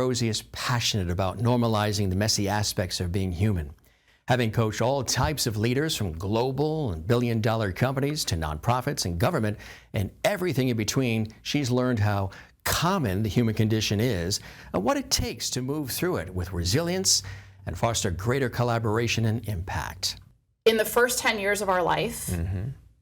Rosie is passionate about normalizing the messy aspects of being human. Having coached all types of leaders from global and billion-dollar companies to nonprofits and government and everything in between, she's learned how common the human condition is and what it takes to move through it with resilience and foster greater collaboration and impact. In the first 10 years of our life,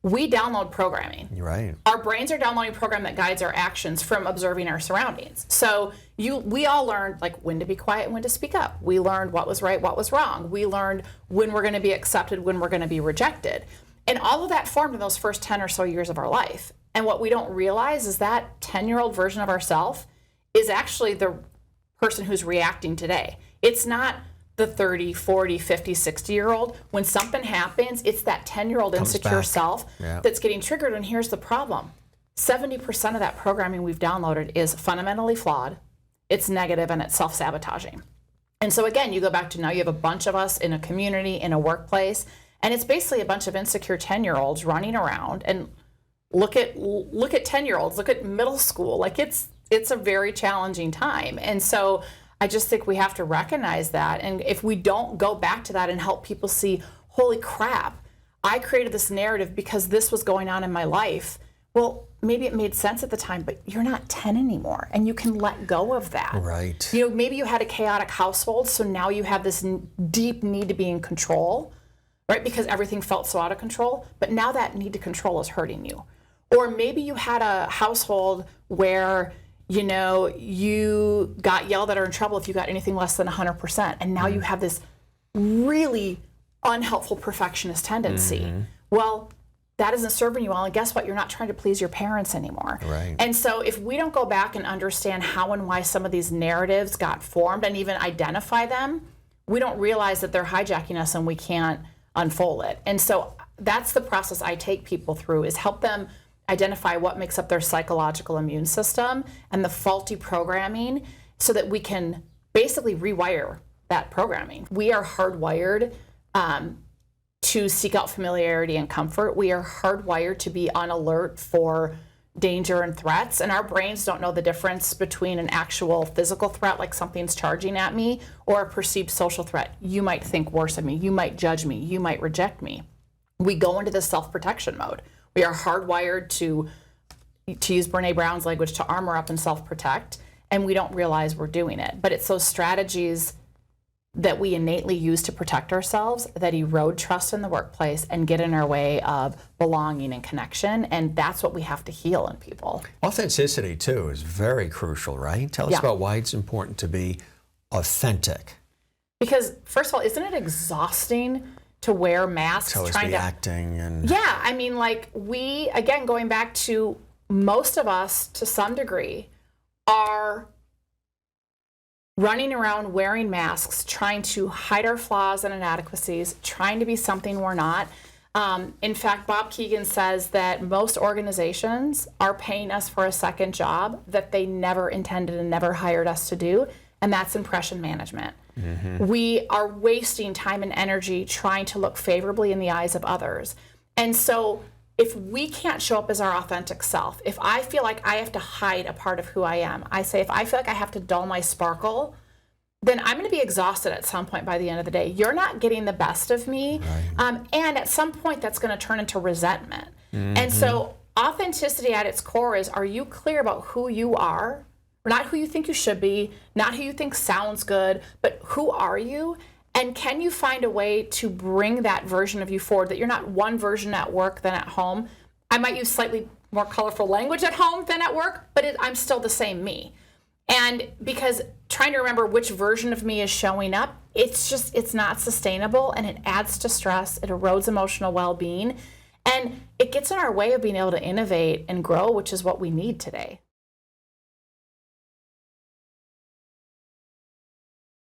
we download programming. You're right. Our brains are downloading program that guides our actions from observing our surroundings. So we all learned like when to be quiet and when to speak up. We learned what was right, what was wrong. We learned when we're going to be accepted, when we're going to be rejected. And all of that formed in those first 10 or so years of our life. And what we don't realize is that 10-year-old version of ourselves is actually the person who's reacting today. It's not the 30, 40, 50, 60-year-old. When something happens, it's that 10-year-old insecure self that's getting triggered. And here's the problem. 70% of that programming we've downloaded is fundamentally flawed, it's negative, and it's self-sabotaging. And so again, you go back to now you have a bunch of us in a community, in a workplace, and it's basically a bunch of insecure 10-year-olds running around. And look at 10-year-olds, look at middle school. Like it's a very challenging time. And so I just think we have to recognize that. And if we don't go back to that and help people see, holy crap, I created this narrative because this was going on in my life. Well, maybe it made sense at the time, but you're not 10 anymore, and you can let go of that. Right. You know, maybe you had a chaotic household, so now you have this deep need to be in control, right? Because everything felt so out of control, but now that need to control is hurting you. Or maybe you had a household where you know, you got yelled at or in trouble if you got anything less than 100%. And now you have this really unhelpful perfectionist tendency. Well, that isn't serving you well. And guess what? You're not trying to please your parents anymore. Right. And so if we don't go back and understand how and why some of these narratives got formed and even identify them, we don't realize that they're hijacking us and we can't unfold it. And so that's the process I take people through, is help them identify what makes up their psychological immune system and the faulty programming so that we can basically rewire that programming. We are hardwired to seek out familiarity and comfort. We are hardwired to be on alert for danger and threats, and our brains don't know the difference between an actual physical threat, like something's charging at me, or a perceived social threat. You might think worse of me, you might judge me, you might reject me. We go into this self-protection mode. We are hardwired to use Brene Brown's language, to armor up and self-protect, and we don't realize we're doing it. But it's those strategies that we innately use to protect ourselves that erode trust in the workplace and get in our way of belonging and connection, and that's what we have to heal in people. Authenticity, too, is very crucial, right? Tell us about why it's important to be authentic. Because, first of all, isn't it exhausting to wear masks, trying to acting and I mean, like, we, again, going back to most of us to some degree are running around wearing masks, trying to hide our flaws and inadequacies, trying to be something we're not. In fact, Bob Keegan says that most organizations are paying us for a second job that they never intended and never hired us to do, and that's impression management. We are wasting time and energy trying to look favorably in the eyes of others. And so if we can't show up as our authentic self, if I feel like I have to hide a part of who I am, I say if I feel like I have to dull my sparkle, then I'm going to be exhausted at some point by the end of the day. You're not getting the best of me. Right. And at some point that's going to turn into resentment. And so authenticity at its core is, are you clear about who you are? Not who you think you should be, not who you think sounds good, but who are you? And can you find a way to bring that version of you forward, that you're not one version at work than at home? I might use slightly more colorful language at home than at work, but I'm still the same me. And because trying to remember which version of me is showing up, it's not sustainable, and it adds to stress, it erodes emotional well-being, and it gets in our way of being able to innovate and grow, which is what we need today.